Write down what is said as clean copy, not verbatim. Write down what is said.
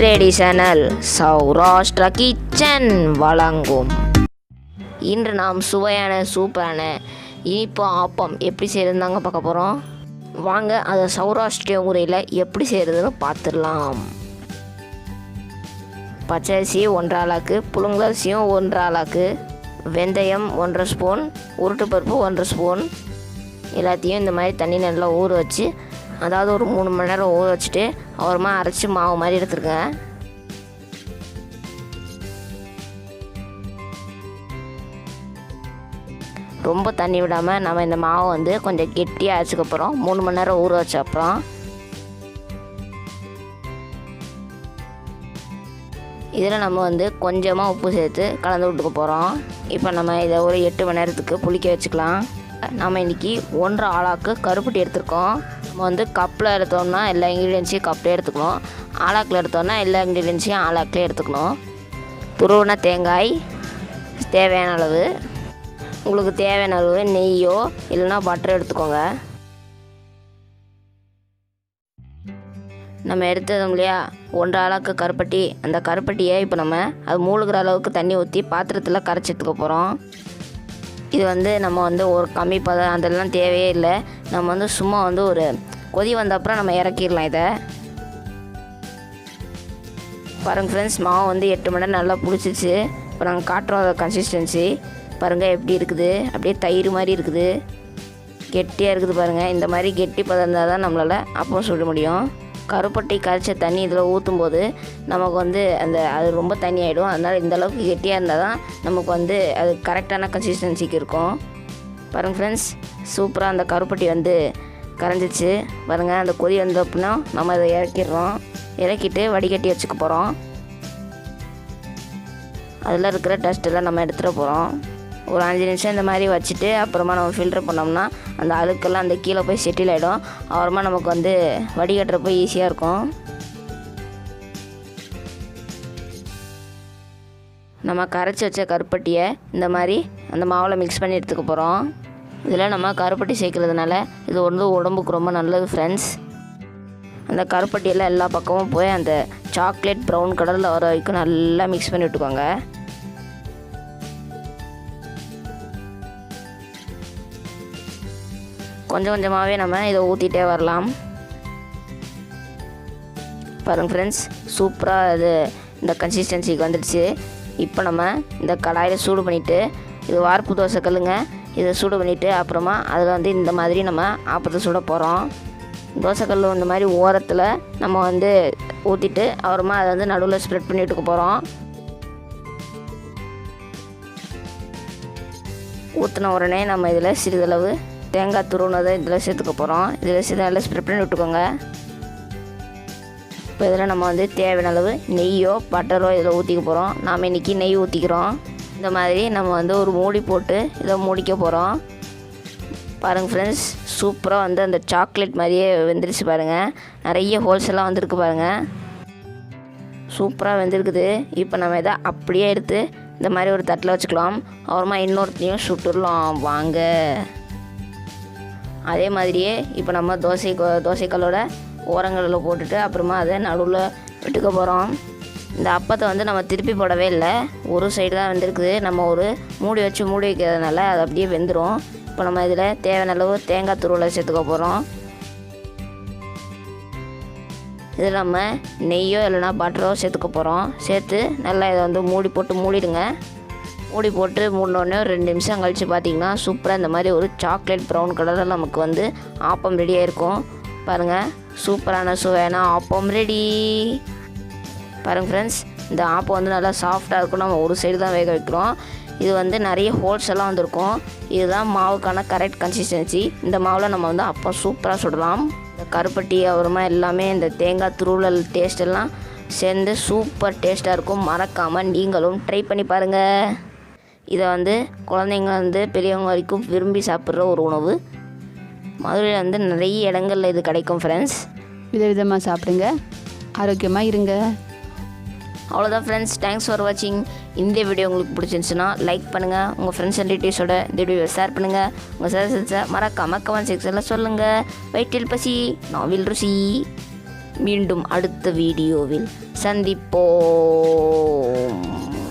Traditional Saurashtra kitchen வழங்கும். இன்று நாம் சுவையான சூப்பரான இனிப்பு ஆப்பம் எப்படி செய்கிறதுனாங்க பார்க்க போகிறோம். வாங்க அதை சௌராஷ்டிரிய முறையில் எப்படி செய்கிறதுன்னு பார்த்துடலாம். பச்சரிசி 1 ஆளாக்கு, புழுங்கலரிசியும் 1 ஆளாக்கு, வெந்தயம் 1 ஸ்பூன், உருட்டுப்பருப்பு 1 ஸ்பூன், எல்லாத்தையும் இந்த மாதிரி தண்ணி நல்லா ஊற வச்சு, அதாவது ஒரு 3 மணி நேரம் ஊற வச்சுட்டு அப்புறமா அரைச்சி மாவு மாதிரி எடுத்துருங்க. ரொம்ப தண்ணி விடாமல் நம்ம இந்த மாவை வந்து கொஞ்சம் கெட்டியாக அரைச்சிக்கப்புறம் 3 மணி நேரம் ஊற வச்ச அப்புறம் இதில் நம்ம வந்து கொஞ்சமாக உப்பு சேர்த்து கலந்து விட்டுக்க போகிறோம். இப்போ நம்ம இதை ஒரு 8 மணி நேரத்துக்கு புளிக்க வச்சுக்கலாம். நம்ம இன்றைக்கி 1 ஆளாக்கு கருப்பட்டி எடுத்துருக்கோம். நம்ம வந்து கப்பில் எடுத்தோம்னா எல்லா இன்க்ரீடியன்ஸையும் கப்பில் எடுத்துக்கணும். ஆளாக்கில் எடுத்தோம்னா எல்லா இன்க்ரீடியன்ஸையும் ஆளாக்கில் எடுத்துக்கணும். துருவின தேங்காய் தேவையான அளவு, உங்களுக்கு தேவையான அளவு நெய்யோ இல்லைன்னா பட்டரோ எடுத்துக்கோங்க. நம்ம எடுத்ததும் இல்லையா 1 ஆளாக்கு கருப்பட்டி, அந்த கருப்பட்டியை இப்போ நம்ம அது மூழ்கிற அளவுக்கு தண்ணி ஊற்றி பாத்திரத்தில் கரைச்சி எடுத்துக்க போகிறோம். இது வந்து நம்ம வந்து ஒரு கம்மி பதம் அதெல்லாம் தேவையே இல்லை. நம்ம வந்து சும்மா வந்து ஒரு கொதி வந்த அப்புறம் நம்ம இறக்கிடலாம். இதை பாருங்கள் ஃப்ரெண்ட்ஸ், மாவு வந்து 8 மணி நேரம் நல்லா புளிச்சிச்சு. இப்போ நாங்கள் காட்டுறோம் அதை கன்சிஸ்டன்சி பாருங்கள் எப்படி இருக்குது. அப்படியே தயிர் மாதிரி இருக்குது, கெட்டியாக இருக்குது பாருங்கள். இந்த மாதிரி கெட்டி பதம் இருந்தால் தான் நம்மளால் அப்பம் சுட முடியும். கருப்பட்டி கரைச்ச தண்ணி இதில் ஊற்றும் போது நமக்கு வந்து அது ரொம்ப தண்ணி ஆகிடும். அதனால் இந்த அளவுக்கு கெட்டியாக இருந்தால் தான் நமக்கு வந்து அது கரெக்டான கன்சிஸ்டன்சிக்கு இருக்கும். பாருங்கள் ஃப்ரெண்ட்ஸ், சூப்பராக அந்த கருப்பட்டி வந்து கரைஞ்சிச்சு பாருங்கள். அந்த கொதி வந்த அப்படின்னா நம்ம அதை இறக்கிடுறோம். இறக்கிட்டு வடிகட்டி வச்சுக்க போகிறோம். அதில் இருக்கிற டஸ்ட்டெல்லாம் நம்ம எடுத்துகிட்டு போகிறோம். ஒரு 5 நிமிஷம் இந்த மாதிரி வச்சுட்டு அப்புறமா நம்ம ஃபில்டர் பண்ணோம்னா அந்த அழுக்கெல்லாம் அந்த கீழே போய் செட்டில் ஆகிடும். அப்புறமா நமக்கு வந்து வடிகட்டுறப்போ ஈஸியாக இருக்கும். நம்ம கரைச்சி வச்ச கருப்பட்டியை இந்த மாதிரி அந்த மாவில் மிக்ஸ் பண்ணி எடுத்துக்க போகிறோம். இதில் நம்ம கருப்பட்டி சேர்க்குறதுனால இது வந்து உடம்புக்கு ரொம்ப நல்லது ஃப்ரெண்ட்ஸ். அந்த கருப்பட்டியெல்லாம் எல்லா பக்கமும் போய் அந்த சாக்லேட் ப்ரௌன் கலரில் வர வரைக்கும் நல்லா மிக்ஸ் பண்ணி விட்டுக்கோங்க. கொஞ்சம் கொஞ்சமாகவே நம்ம இதை ஊற்றிட்டே வரலாம். பாருங்கள் ஃப்ரெண்ட்ஸ், சூப்பராக இது இந்த கன்சிஸ்டன்சிக்கு வந்துடுச்சு. இப்போ நம்ம இந்த கடாயில் சூடு பண்ணிவிட்டு, இது வார்ப்பு தோசை கல்லுங்க, இதை சூடு பண்ணிவிட்டு அப்புறமா அதில் வந்து இந்த மாதிரி நம்ம ஆப்பத்தை சுட போகிறோம். தோசைக்கல் இந்த மாதிரி ஓரத்தில் நம்ம வந்து ஊற்றிட்டு அப்புறமா அதை வந்து நடுவில் ஸ்ப்ரெட் பண்ணி விட்டுக்க போகிறோம். ஊற்றின உடனே நம்ம இதில் சிறிதளவு தேங்காய் துருவினதை இதில் சேர்த்துக்க போகிறோம். இதில் நல்லா ஸ்ப்ரெட் பண்ணி விட்டுக்கோங்க. இப்போ இதில் நம்ம வந்து தேவையான அளவு நெய்யோ பட்டரோ இதில் ஊற்றிக்க போகிறோம். நாம் இன்றைக்கி நெய் ஊற்றிக்கிறோம். இந்த மாதிரி நம்ம வந்து ஒரு மூடி போட்டு இதை மூடிக்க போகிறோம். பாருங்கள் ஃப்ரெண்ட்ஸ், சூப்பராக வந்து அந்த சாக்லேட் மாதிரியே வெந்துருச்சு பாருங்கள். நிறைய ஹோல்ஸ் எல்லாம் வந்திருக்கு பாருங்கள், சூப்பராக வெந்திருக்குது. இப்போ நம்ம இதை அப்படியே எடுத்து இந்த மாதிரி ஒரு தட்டில் வச்சுக்கலாம். அப்புறமா இன்னொருத்தையும் சுட்டுடலாம் வாங்க. அதே மாதிரியே இப்போ நம்ம தோசைக்கல்லோட ஓரங்களில் போட்டுட்டு அப்புறமா அதை நடுவில் விட்டுக்க போகிறோம். இந்த அப்பத்தை வந்து நம்ம திருப்பி போடவே இல்லை, ஒரு சைடு தான் வெந்திருக்குது. நம்ம ஒரு மூடி வச்சு மூடி வைக்கிறதுனால அது அப்படியே வெந்துடும். இப்போ நம்ம இதில் தேவையான அளவு தேங்காய் துருவலை சேர்த்துக்க போகிறோம். இதில் நம்ம நெய்யோ இல்லைனா பட்டரோ சேர்த்துக்க போகிறோம். சேர்த்து நல்லா இதை வந்து மூடி போட்டு மூடிடுங்க. மூடி போட்டு மூடினோடனே 2 நிமிஷம் கழித்து பார்த்திங்கன்னா சூப்பராக இந்த மாதிரி ஒரு சாக்லேட் ப்ரௌன் கலரில் நமக்கு வந்து ஆப்பம் ரெடியாக இருக்கும். பாருங்கள், சூப்பரான சுவையான ஆப்பம் ரெடி. பாருங்கள் ஃப்ரெண்ட்ஸ், இந்த ஆப்பம் வந்து நல்லா சாஃப்டாக இருக்கும். நம்ம ஒரு சைடு தான் வேக வைக்கிறோம். இது வந்து நிறைய ஹோல்ஸ் எல்லாம் வந்திருக்கும். இதுதான் மாவுக்கான கரெக்ட் கன்சிஸ்டன்சி. இந்த மாவில் நம்ம வந்து அப்பம் சூப்பராக சுடலாம். இந்த கருப்பட்டி அப்புறமா எல்லாமே இந்த தேங்காய் துருவல் டேஸ்ட் எல்லாம் சேர்ந்து சூப்பர் டேஸ்ட்டாக இருக்கும். மறக்காமல் நீங்களும் ட்ரை பண்ணி பாருங்கள். இதை வந்து குழந்தைங்க வந்து பெரியவங்க வரைக்கும் விரும்பி சாப்பிட்ற ஒரு உணவு. மதுரையில் வந்து நிறைய இடங்களில் இது கிடைக்கும் ஃப்ரெண்ட்ஸ். விதவிதமாக சாப்பிடுங்க, ஆரோக்கியமாக இருங்க. அவ்வளோதான் ஃப்ரெண்ட்ஸ், தேங்க்ஸ் ஃபார் வாட்சிங். இந்த வீடியோ உங்களுக்கு பிடிச்சிருந்துச்சுன்னா லைக் பண்ணுங்கள், உங்கள் ஃப்ரெண்ட்ஸ் அண்ட் ரிலேட்டிவ்ஸோட இந்த வீடியோவை ஷேர் பண்ணுங்கள். உங்கள் சஜஷன்ஸை மறக்காமல் கமெண்ட் செக்ஷனில் சொல்லுங்கள். வயிற்றில் பசி நாவில் ருசி. மீண்டும் அடுத்த வீடியோவில் சந்திப்போம்.